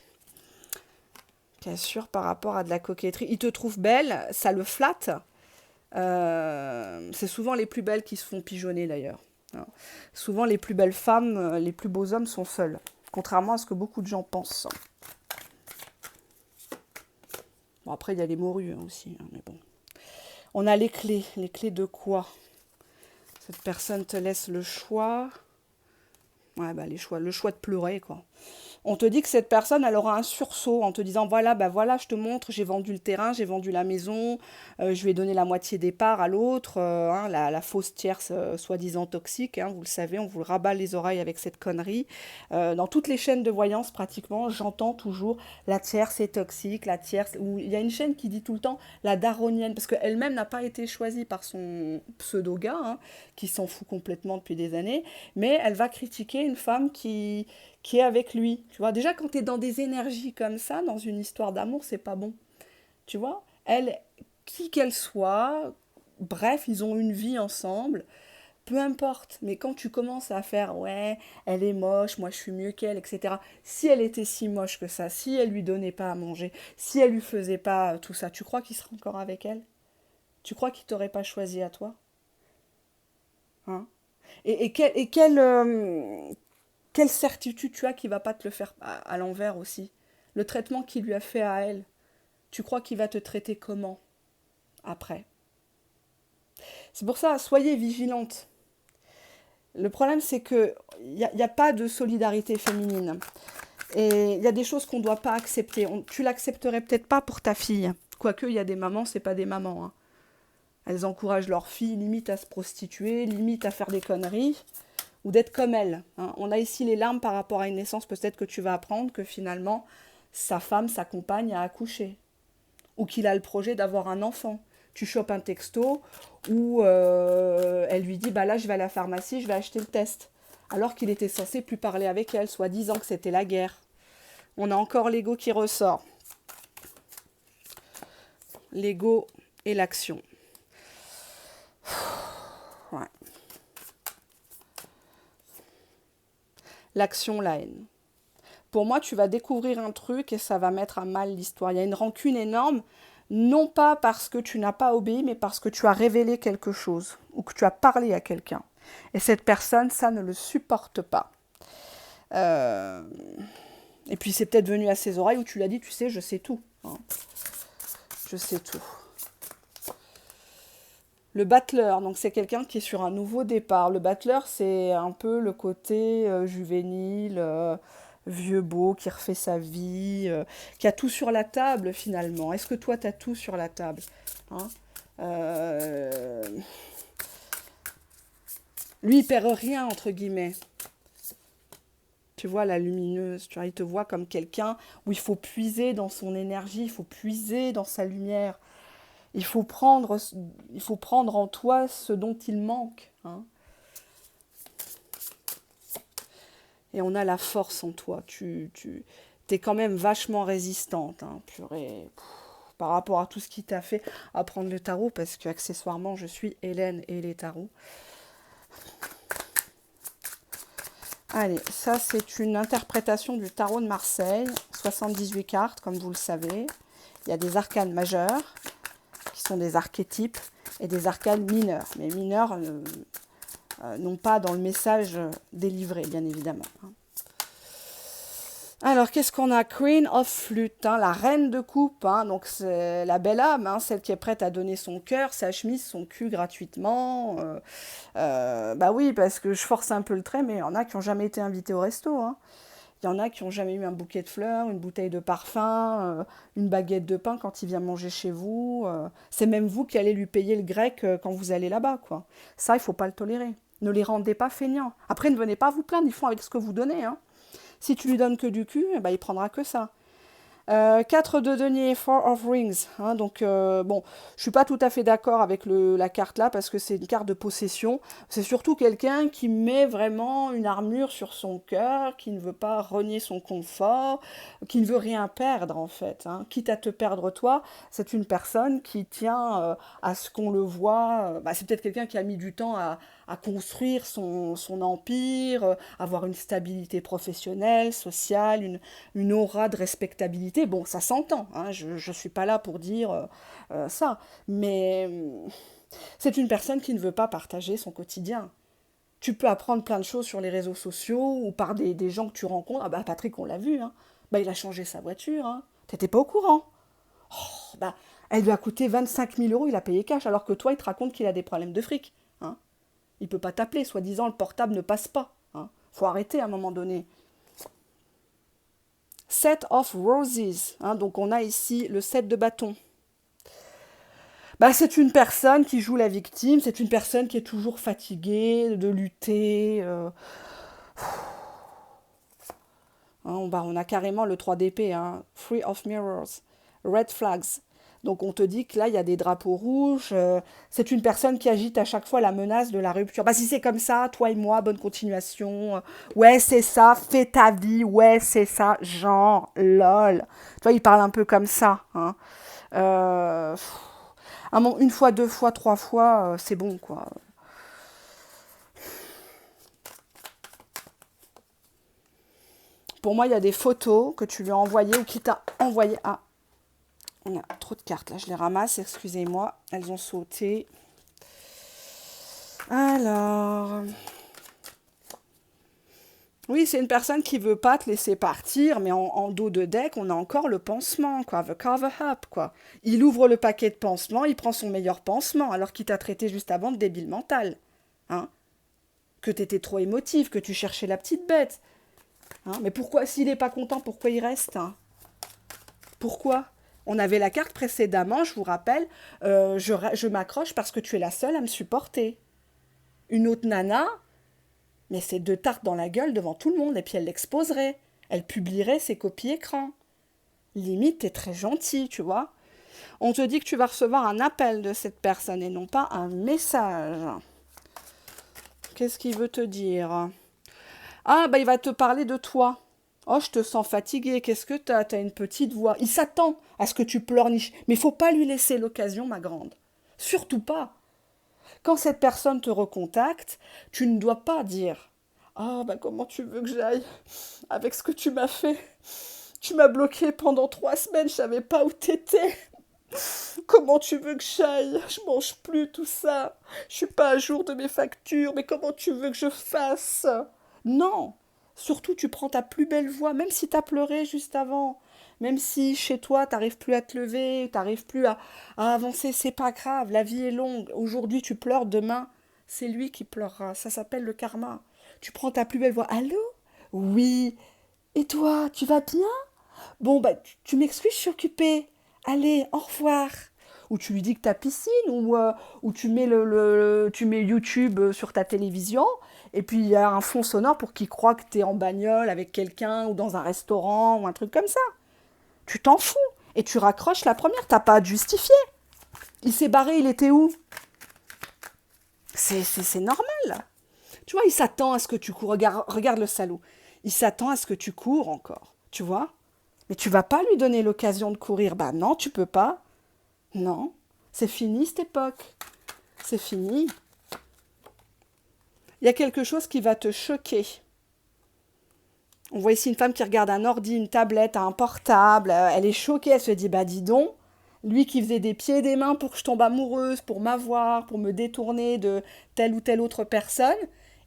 Cassure par rapport à de la coquetterie. Il te trouve belle, ça le flatte. C'est souvent les plus belles qui se font pigeonner d'ailleurs. Hein. Souvent les plus belles femmes, les plus beaux hommes sont seuls. Contrairement à ce que beaucoup de gens pensent. Bon, après, il y a les morues hein, aussi, hein, mais bon. On a les clés. Les clés de quoi? Cette personne te laisse le choix. Ouais, bah, le choix de pleurer, quoi. On te dit que cette personne, elle aura un sursaut en te disant, voilà, bah voilà, je te montre, j'ai vendu le terrain, j'ai vendu la maison, je vais donner la moitié des parts à l'autre, hein, la fausse tierce soi-disant toxique, hein, vous le savez, on vous le rabat les oreilles avec cette connerie. Dans toutes les chaînes de voyance, pratiquement, j'entends toujours, la tierce est toxique, la tierce... Ou il y a une chaîne qui dit tout le temps, la daronienne, parce qu'elle-même n'a pas été choisie par son pseudo-gars, hein, qui s'en fout complètement depuis des années, mais elle va critiquer une femme qui est avec lui. Tu vois, déjà quand tu es dans des énergies comme ça, dans une histoire d'amour, c'est pas bon. Tu vois, elle, qui qu'elle soit, bref, ils ont une vie ensemble, peu importe. Mais quand tu commences à faire, ouais, elle est moche, moi je suis mieux qu'elle, etc. Si elle était si moche que ça, si elle lui donnait pas à manger, si elle lui faisait pas tout ça, tu crois qu'il serait encore avec elle? Tu crois qu'il t'aurait pas choisi à toi? Hein? Quelle certitude tu as qu'il va pas te le faire à l'envers aussi? Le traitement qu'il lui a fait à elle, tu crois qu'il va te traiter comment après? C'est pour ça, soyez vigilante. Le problème, c'est que il y a pas de solidarité féminine. Et il y a des choses qu'on ne doit pas accepter. Tu l'accepterais peut-être pas pour ta fille. Quoique, il y a des mamans, c'est pas des mamans, hein. Elles encouragent leurs filles limite à se prostituer, limite à faire des conneries, ou d'être comme elles, hein. On a ici les larmes par rapport à une naissance. Peut-être que tu vas apprendre que finalement, sa femme, sa compagne a accouché. Ou qu'il a le projet d'avoir un enfant. Tu chopes un texto où elle lui dit, bah là, je vais à la pharmacie, je vais acheter le test. Alors qu'il était censé plus parler avec elle, soit disant que c'était la guerre. On a encore l'ego qui ressort. L'ego et l'action. Ouais. L'action, la haine. Pour moi, tu vas découvrir un truc et ça va mettre à mal l'histoire. Il y a une rancune énorme, non pas parce que tu n'as pas obéi, mais parce que tu as révélé quelque chose ou que tu as parlé à quelqu'un. Et cette personne, ça ne le supporte pas. Euh, Et puis c'est peut-être venu à ses oreilles où tu l'as dit, tu sais, je sais tout, hein. Je sais tout. Le battleur, donc c'est quelqu'un qui est sur un nouveau départ. Le battleur, c'est un peu le côté juvénile, vieux beau, qui refait sa vie, qui a tout sur la table finalement. Est-ce que toi, tu as tout sur la table, hein? Euh, Lui, il perd rien, entre guillemets. Tu vois, la lumineuse, tu vois, il te voit comme quelqu'un où il faut puiser dans son énergie, il faut puiser dans sa lumière. Il faut prendre, il faut prendre en toi ce dont il manque, hein. Et on a la force en toi. Tu es quand même vachement résistante, hein, purée. Par rapport à tout ce qui t'a fait apprendre le tarot, parce que accessoirement, je suis Hélène et les tarots. Allez, ça c'est une interprétation du tarot de Marseille, 78 cartes, comme vous le savez. Il y a des arcanes majeurs, qui sont des archétypes, et des arcanes mineurs. Mais mineurs, non pas dans le message délivré, bien évidemment, hein. Alors, qu'est-ce qu'on a? Queen of Flute, hein, la reine de coupe, hein, donc c'est la belle âme, hein, celle qui est prête à donner son cœur, sa chemise, son cul gratuitement. Bah oui, parce que je force un peu le trait, mais il y en a qui n'ont jamais été invités au resto, hein. Il y en a qui n'ont jamais eu un bouquet de fleurs, une bouteille de parfum, une baguette de pain quand il vient manger chez vous. C'est même vous qui allez lui payer le grec quand vous allez là-bas, quoi. Ça, il faut pas le tolérer. Ne les rendez pas feignants. Après, ne venez pas vous plaindre, ils font avec ce que vous donnez, hein. Si tu lui donnes que du cul, eh ben, il prendra que ça. 4 de denier, Four of Rings, hein, donc bon, je suis pas tout à fait d'accord avec la carte là parce que c'est une carte de possession. C'est surtout quelqu'un qui met vraiment une armure sur son cœur, qui ne veut pas renier son confort, qui ne veut rien perdre en fait, hein. Quitte à te perdre toi, c'est une personne qui tient à ce qu'on le voit. Bah, c'est peut-être quelqu'un qui a mis du temps à construire son empire, avoir une stabilité professionnelle, sociale, une aura de respectabilité. Bon, ça s'entend, hein, je ne suis pas là pour dire ça, mais c'est une personne qui ne veut pas partager son quotidien. Tu peux apprendre plein de choses sur les réseaux sociaux ou par des gens que tu rencontres. Ah bah Patrick, on l'a vu, hein. Bah, il a changé sa voiture, hein. T'étais pas au courant. Oh, bah, elle lui a coûté 25 000 euros, il a payé cash, alors que toi, il te raconte qu'il a des problèmes de fric, hein. Il peut pas t'appeler, soi-disant le portable ne passe pas, hein. Faut arrêter à un moment donné. Set of Roses, hein, donc on a ici le 7 de bâton. Bah, c'est une personne qui joue la victime, c'est une personne qui est toujours fatiguée de lutter. Hein, bah, on a carrément le 3 d'épée, hein, Three of Mirrors, Red Flags. Donc on te dit que là, il y a des drapeaux rouges. C'est une personne qui agite à chaque fois la menace de la rupture. Bah si c'est comme ça, toi et moi, bonne continuation. Ouais, c'est ça, fais ta vie. Ouais, c'est ça, genre, lol. Tu vois, il parle un peu comme ça, hein. Euh, une fois, deux fois, trois fois, c'est bon, quoi. Pour moi, il y a des photos que tu lui as envoyées ou qui t'a envoyé. Ah, on a trop de cartes là, je les ramasse, excusez-moi, elles ont sauté. Alors, oui, c'est une personne qui veut pas te laisser partir, mais en dos de deck, on a encore le pansement, quoi, the cover up, quoi. Il ouvre le paquet de pansements, il prend son meilleur pansement, alors qu'il t'a traité juste avant de débile mental, hein. que tu étais trop émotive, que tu cherchais la petite bête. Hein, mais pourquoi, s'il n'est pas content, pourquoi il reste, hein? Pourquoi? On avait la carte précédemment, je vous rappelle, je m'accroche parce que tu es la seule à me supporter. Une autre nana, mais c'est deux tartes dans la gueule devant tout le monde, et puis elle l'exposerait. Elle publierait ses copies écran. Limite, t'es très gentil, tu vois. On te dit que tu vas recevoir un appel de cette personne et non pas un message. Qu'est-ce qu'il veut te dire? Ah, bah il va te parler de toi. Oh, je te sens fatiguée, qu'est-ce que t'as? T'as une petite voix. Il s'attend à ce que tu pleurniches. Mais faut pas lui laisser l'occasion, ma grande. Surtout pas. Quand cette personne te recontacte, tu ne dois pas dire ah, bah comment tu veux que j'aille avec ce que tu m'as fait? Tu m'as bloqué pendant 3 semaines, je savais pas où t'étais. Comment tu veux que j'aille? Je mange plus tout ça. Je suis pas à jour de mes factures, mais comment tu veux que je fasse? Non. Surtout, tu prends ta plus belle voix, même si t'as pleuré juste avant. Même si chez toi, t'arrives plus à te lever, t'arrives plus à avancer, c'est pas grave, la vie est longue. Aujourd'hui, tu pleures, demain, c'est lui qui pleurera. Ça s'appelle le karma. Tu prends ta plus belle voix. Allô? Oui. Et toi, tu vas bien? Bon, bah, tu m'excuses, je suis occupée. Allez, au revoir. Ou tu lui dis que t'as piscine, ou tu mets, tu mets YouTube sur ta télévision, et puis il y a un fond sonore pour qu'il croit que t'es en bagnole avec quelqu'un, ou dans un restaurant, ou un truc comme ça. Tu t'en fous. Et tu raccroches la première, t'as pas à te justifier. Il s'est barré, il était où? C'est normal. Tu vois, il s'attend à ce que tu cours. Regarde le salaud. Il s'attend à ce que tu cours encore. Tu vois? Mais tu vas pas lui donner l'occasion de courir. Bah non, tu peux pas. Non. C'est fini cette époque. C'est fini. Il y a quelque chose qui va te choquer. On voit ici une femme qui regarde un ordi, une tablette, un portable. Elle est choquée. Elle se dit, bah dis donc, lui qui faisait des pieds et des mains pour que je tombe amoureuse, pour m'avoir, pour me détourner de telle ou telle autre personne.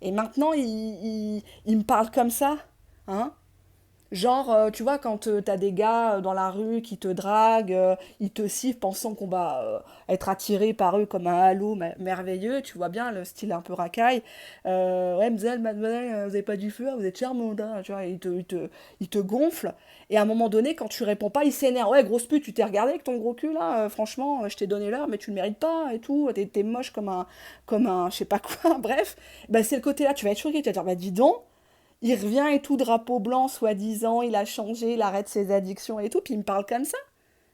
Et maintenant, il me parle comme ça. Hein? Genre, tu vois, quand t'as des gars dans la rue qui te draguent, ils te sifflent pensant qu'on va être attiré par eux comme un halo merveilleux, tu vois bien le style un peu racaille. Ouais, mademoiselle, vous avez pas du feu, vous êtes charmante, hein, tu vois, il te gonfle. Et à un moment donné, quand tu réponds pas, il s'énerve. Ouais, grosse pute, tu t'es regardé avec ton gros cul là, franchement, je t'ai donné l'heure, mais tu le mérites pas et tout, t'es moche comme un, je sais pas quoi, bref. Bah, c'est le côté là, tu vas être choqué, tu vas te dire, bah dis donc. Il revient et tout, drapeau blanc, soi-disant, il a changé, il arrête ses addictions et tout, puis il me parle comme ça.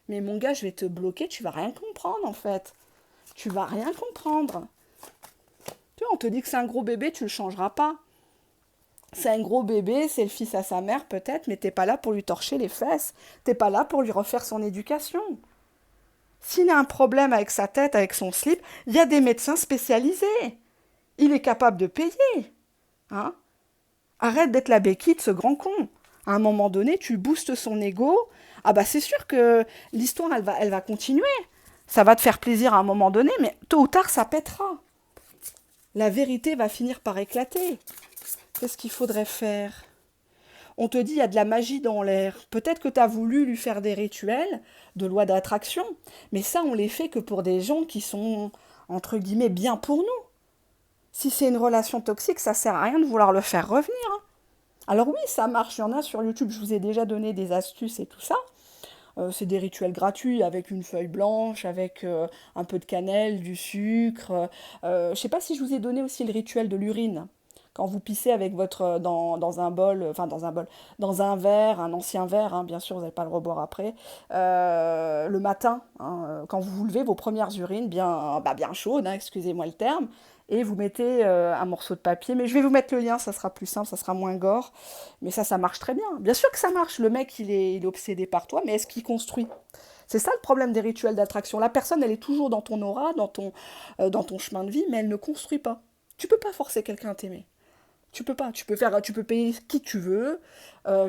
Mais mon gars, je vais te bloquer, tu vas rien comprendre en fait. Tu vas rien comprendre. Tu vois, on te dit que c'est un gros bébé, tu le changeras pas. C'est un gros bébé, c'est le fils à sa mère peut-être, mais t'es pas là pour lui torcher les fesses. T'es pas là pour lui refaire son éducation. S'il a un problème avec sa tête, avec son slip, il y a des médecins spécialisés. Il est capable de payer. Hein? Arrête d'être la béquille de ce grand con. À un moment donné, tu boostes son ego. Ah bah c'est sûr que l'histoire, elle va continuer. Ça va te faire plaisir à un moment donné, mais tôt ou tard, ça pètera. La vérité va finir par éclater. Qu'est-ce qu'il faudrait faire? On te dit, il y a de la magie dans l'air. Peut-être que tu as voulu lui faire des rituels de loi d'attraction, mais ça, on les fait que pour des gens qui sont, entre guillemets, bien pour nous. Si c'est une relation toxique, ça sert à rien de vouloir le faire revenir. Hein. Alors oui, ça marche, il y en a sur YouTube, je vous ai déjà donné des astuces et tout ça. C'est des rituels gratuits avec une feuille blanche, avec un peu de cannelle, du sucre. Je ne sais pas si je vous ai donné aussi le rituel de l'urine. Quand vous pissez avec votre dans un bol, enfin dans un bol, dans un verre, un ancien verre, hein, bien sûr, vous n'allez pas le reboire après. Le matin, hein, quand vous vous levez, vos premières urines bien chaudes, hein, excusez-moi le terme, et vous mettez un morceau de papier. Mais je vais vous mettre le lien, ça sera plus simple, ça sera moins gore. Mais ça marche très bien. Bien sûr que ça marche. Le mec, il est obsédé par toi, mais est-ce qu'il construit? C'est ça le problème des rituels d'attraction. La personne, elle est toujours dans ton aura, dans ton chemin de vie, mais elle ne construit pas. Tu peux pas forcer quelqu'un à t'aimer. Tu peux pas. Tu peux payer qui tu veux.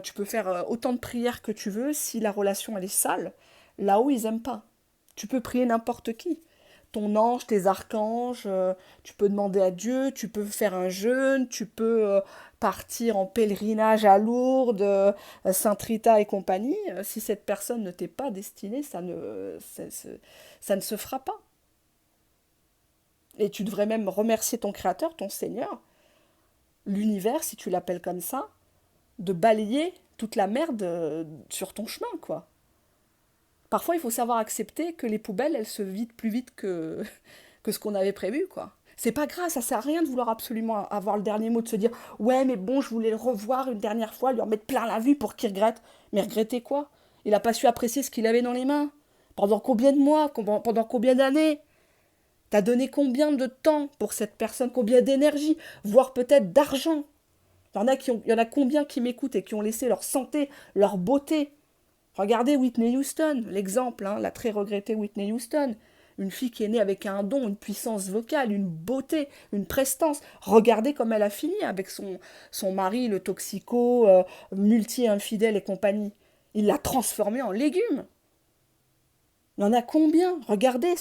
Tu peux faire autant de prières que tu veux. Si la relation elle est sale, là-haut ils aiment pas. Tu peux prier n'importe qui. Ton ange, tes archanges. Tu peux demander à Dieu. Tu peux faire un jeûne. Tu peux partir en pèlerinage à Lourdes, Sainte Rita et compagnie. Si cette personne ne t'est pas destinée, ça ne se fera pas. Et tu devrais même remercier ton Créateur, ton Seigneur, l'univers, si tu l'appelles comme ça, de balayer toute la merde sur ton chemin, quoi. Parfois, il faut savoir accepter que les poubelles, elles se vident plus vite que ce qu'on avait prévu, quoi. C'est pas grave, ça sert à rien de vouloir absolument avoir le dernier mot, de se dire ouais, mais bon, je voulais le revoir une dernière fois, lui en mettre plein la vue pour qu'il regrette. Mais regretter quoi? Il a pas su apprécier ce qu'il avait dans les mains. Pendant combien de mois? Pendant combien d'années? T'as donné combien de temps pour cette personne? Combien d'énergie? Voire peut-être d'argent? Il y en a combien qui m'écoutent et qui ont laissé leur santé, leur beauté? Regardez Whitney Houston, l'exemple, hein, la très regrettée Whitney Houston. Une fille qui est née avec un don, une puissance vocale, une beauté, une prestance. Regardez comme elle a fini avec son mari, le toxico, multi-infidèle et compagnie. Il l'a transformée en légume. Il y en a combien? Regardez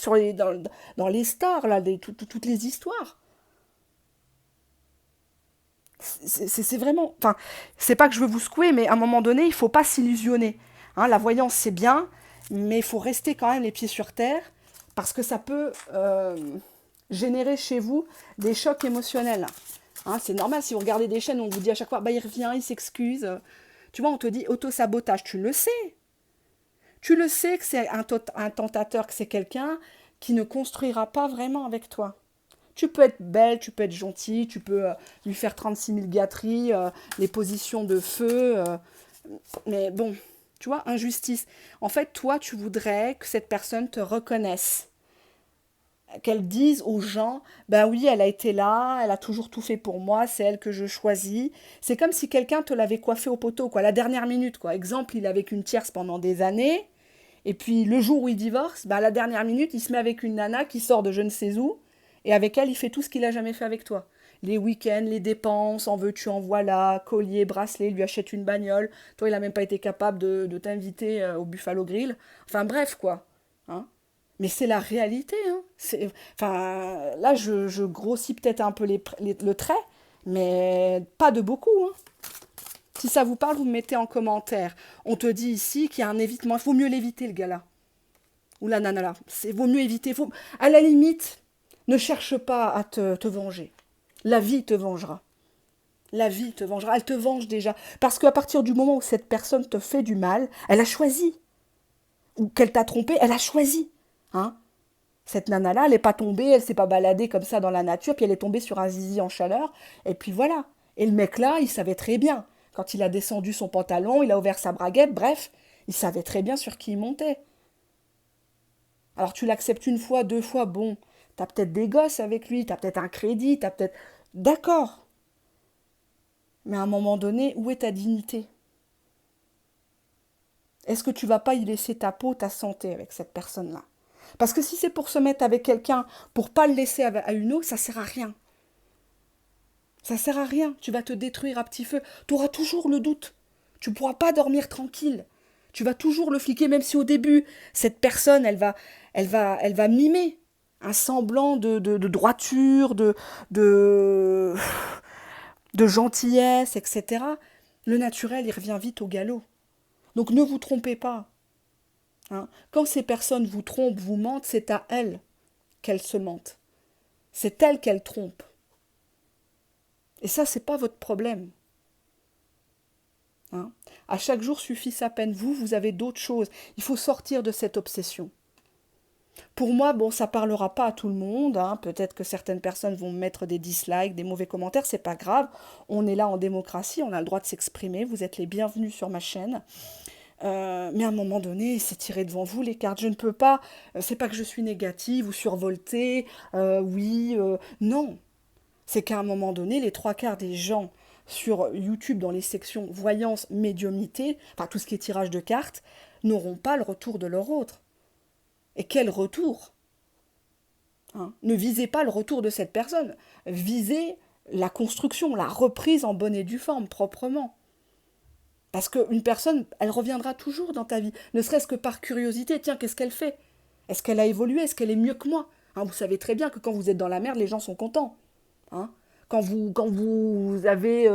dans les stars, là, toutes les histoires. C'est vraiment... Enfin, c'est pas que je veux vous secouer, mais à un moment donné, il faut pas s'illusionner. Hein, la voyance, c'est bien, mais il faut rester quand même les pieds sur terre, parce que ça peut générer chez vous des chocs émotionnels. Hein, c'est normal, si vous regardez des chaînes, on vous dit à chaque fois, bah, il revient, il s'excuse. Tu vois, on te dit auto-sabotage, tu le sais. Tu le sais que c'est un tentateur, que c'est quelqu'un qui ne construira pas vraiment avec toi. Tu peux être belle, tu peux être gentille, tu peux lui faire 36 000 gâteries, les positions de feu. Mais bon, tu vois, injustice. En fait, toi, tu voudrais que cette personne te reconnaisse. Qu'elle dise aux gens, ben oui, elle a été là, elle a toujours tout fait pour moi, c'est elle que je choisis. C'est comme si quelqu'un te l'avait coiffé au poteau, quoi, la dernière minute, quoi. Exemple, il est avec une tierce pendant des années, et puis le jour où il divorce, ben à la dernière minute, il se met avec une nana qui sort de je ne sais où, et avec elle, il fait tout ce qu'il a jamais fait avec toi. Les week-ends, les dépenses, en veux-tu, en voilà, collier, bracelet, il lui achète une bagnole. Toi, il n'a même pas été capable de t'inviter au Buffalo Grill. Enfin bref, quoi. Hein. Mais c'est la réalité. Hein. Enfin, là, je grossis peut-être un peu le trait, mais pas de beaucoup. Hein. Si ça vous parle, vous me mettez en commentaire. On te dit ici qu'il y a un évitement. Il faut mieux l'éviter, le gars-là. Ou la nana là. Vaut mieux éviter. À la limite, ne cherche pas à te venger. La vie te vengera. La vie te vengera. Elle te venge déjà. Parce qu'à partir du moment où cette personne te fait du mal, elle a choisi. Ou qu'elle t'a trompé, elle a choisi. Hein. Cette nana-là, elle n'est pas tombée, elle s'est pas baladée comme ça dans la nature, puis elle est tombée sur un zizi en chaleur, et puis voilà. Et le mec-là, il savait très bien. Quand il a descendu son pantalon, il a ouvert sa braguette, bref, il savait très bien sur qui il montait. Alors tu l'acceptes une fois, deux fois, bon, t'as peut-être des gosses avec lui, t'as peut-être un crédit, t'as peut-être... D'accord. Mais à un moment donné, où est ta dignité? Est-ce que tu vas pas y laisser ta peau, ta santé avec cette personne-là? Parce que si c'est pour se mettre avec quelqu'un, pour pas le laisser à une autre, ça sert à rien. Ça sert à rien. Tu vas te détruire à petit feu. Tu auras toujours le doute. Tu ne pourras pas dormir tranquille. Tu vas toujours le fliquer, même si au début, cette personne, elle va mimer un semblant de droiture, de, de gentillesse, etc. Le naturel, il revient vite au galop. Donc ne vous trompez pas. Hein. Quand ces personnes vous trompent, vous mentent, c'est à elles qu'elles se mentent. C'est elles qu'elles trompent. Et ça, c'est pas votre problème. Hein. À chaque jour suffit sa peine. Vous avez d'autres choses. Il faut sortir de cette obsession. Pour moi, bon, ça parlera pas à tout le monde. Hein. Peut-être que certaines personnes vont mettre des dislikes, des mauvais commentaires. C'est pas grave. On est là en démocratie. On a le droit de s'exprimer. Vous êtes les bienvenus sur ma chaîne. Mais à un moment donné, c'est tiré devant vous les cartes. Je ne peux pas. C'est pas que je suis négative ou survoltée. Oui, non. C'est qu'à un moment donné, les trois quarts des gens sur YouTube dans les sections voyance, médiumnité, enfin tout ce qui est tirage de cartes, n'auront pas le retour de leur autre. Et quel retour? Hein. Ne visez pas le retour de cette personne. Visez la construction, la reprise en bonne et due forme, proprement. Parce qu'une personne, elle reviendra toujours dans ta vie, ne serait-ce que par curiosité. Tiens, qu'est-ce qu'elle fait? Est-ce qu'elle a évolué? Est-ce qu'elle est mieux que moi? Hein, vous savez très bien que quand vous êtes dans la merde, les gens sont contents. Hein. Vous avez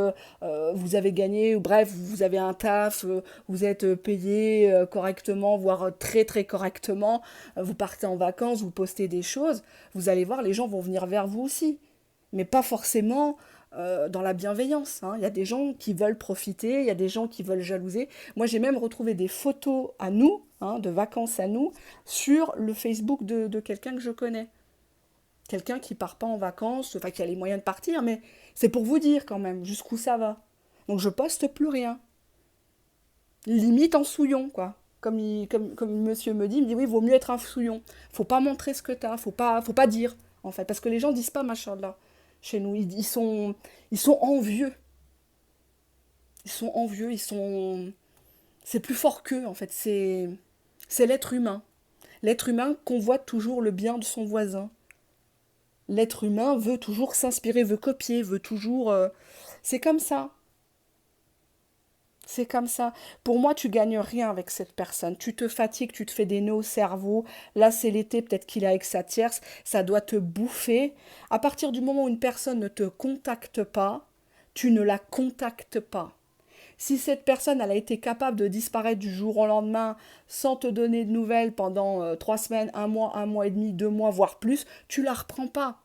gagné, ou bref, vous avez un taf, vous êtes payé correctement, voire très très correctement, vous partez en vacances, vous postez des choses, vous allez voir, les gens vont venir vers vous aussi. Mais pas forcément dans la bienveillance, hein. Il y a des gens qui veulent profiter, il y a des gens qui veulent jalouser. Moi, j'ai même retrouvé des photos à nous, hein, de vacances à nous, sur le Facebook de quelqu'un que je connais. Quelqu'un qui part pas en vacances, enfin qui a les moyens de partir, mais c'est pour vous dire quand même jusqu'où ça va. Donc je poste plus rien. Limite en souillon, quoi. Comme monsieur me dit, il me dit oui, il vaut mieux être un souillon. Faut pas montrer ce que t'as, faut pas dire, en fait. Parce que les gens disent pas machin là. Chez nous, ils sont envieux. Ils sont envieux, c'est plus fort qu'eux, en fait. C'est l'être humain. L'être humain convoite toujours le bien de son voisin. L'être humain veut toujours s'inspirer, veut copier, veut toujours. C'est comme ça. C'est comme ça. Pour moi, tu gagnes rien avec cette personne. Tu te fatigues, tu te fais des nœuds au cerveau. Là, c'est l'été, peut-être qu'il est avec sa tierce. Ça doit te bouffer. À partir du moment où une personne ne te contacte pas, tu ne la contactes pas. Si cette personne, elle a été capable de disparaître du jour au lendemain sans te donner de nouvelles pendant 3 semaines, un mois et demi, 2 mois, voire plus, tu la reprends pas.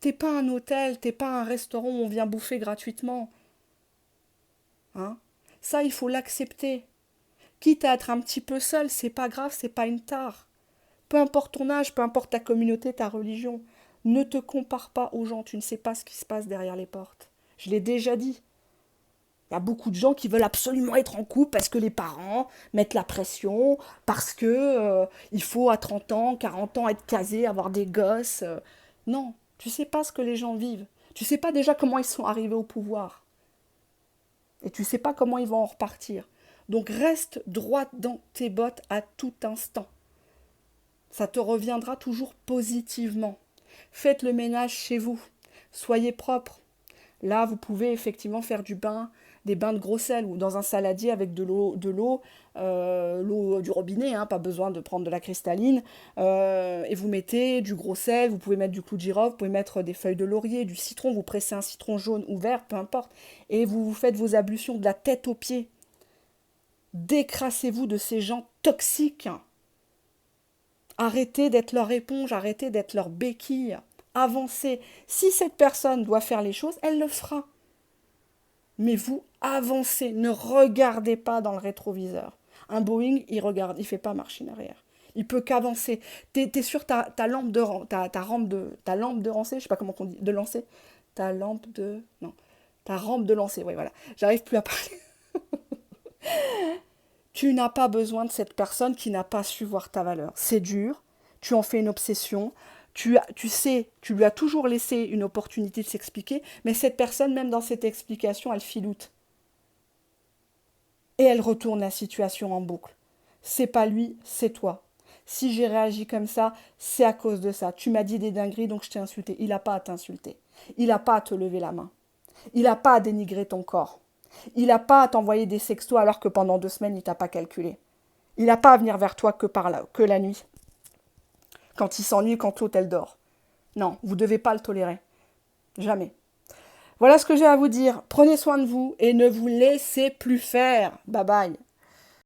T'es pas un hôtel, t'es pas un restaurant où on vient bouffer gratuitement. Hein. Ça, il faut l'accepter. Quitte à être un petit peu seul, c'est pas grave, c'est pas une tare. Peu importe ton âge, peu importe ta communauté, ta religion, ne te compare pas aux gens, tu ne sais pas ce qui se passe derrière les portes. Je l'ai déjà dit. Il y a beaucoup de gens qui veulent absolument être en couple parce que les parents mettent la pression, parce que il faut à 30 ans, 40 ans être casé, avoir des gosses. Non, tu sais pas ce que les gens vivent. Tu sais pas déjà comment ils sont arrivés au pouvoir. Et tu sais pas comment ils vont en repartir. Donc reste droite dans tes bottes à tout instant. Ça te reviendra toujours positivement. Faites le ménage chez vous. Soyez propre. Là, vous pouvez effectivement faire des bains de gros sel ou dans un saladier avec l'eau du robinet, hein, pas besoin de prendre de la cristalline. Et vous mettez du gros sel, vous pouvez mettre du clou de girofle, vous pouvez mettre des feuilles de laurier, du citron, vous pressez un citron jaune ou vert, peu importe. Et vous faites vos ablutions de la tête aux pieds. Décrassez-vous de ces gens toxiques. Arrêtez d'être leur éponge, arrêtez d'être leur béquille. Avancez. Si cette personne doit faire les choses, elle le fera. Mais vous, avancez. Ne regardez pas dans le rétroviseur. Un Boeing, il regarde, il fait pas machine arrière. Il peut qu'avancer. T'es sûr, ta lampe de ta lampe de lancer, je sais pas comment on dit, de lancer. Ta lampe de, non, ta rampe de lancer. Oui, voilà. J'arrive plus à parler. Tu n'as pas besoin de cette personne qui n'a pas su voir ta valeur. C'est dur, tu en fais une obsession, tu sais, tu lui as toujours laissé une opportunité de s'expliquer, mais cette personne, même dans cette explication, elle filoute. Et elle retourne la situation en boucle. C'est pas lui, c'est toi. Si j'ai réagi comme ça, c'est à cause de ça. Tu m'as dit des dingueries, donc je t'ai insulté. Il n'a pas à t'insulter. Il n'a pas à te lever la main. Il n'a pas à dénigrer ton corps. Il n'a pas à t'envoyer des sextos alors que pendant 2 semaines, il t'a pas calculé. Il n'a pas à venir vers toi que la nuit, quand il s'ennuie, quand l'autre elle dort. Non, vous ne devez pas le tolérer. Jamais. Voilà ce que j'ai à vous dire. Prenez soin de vous et ne vous laissez plus faire. Bye bye.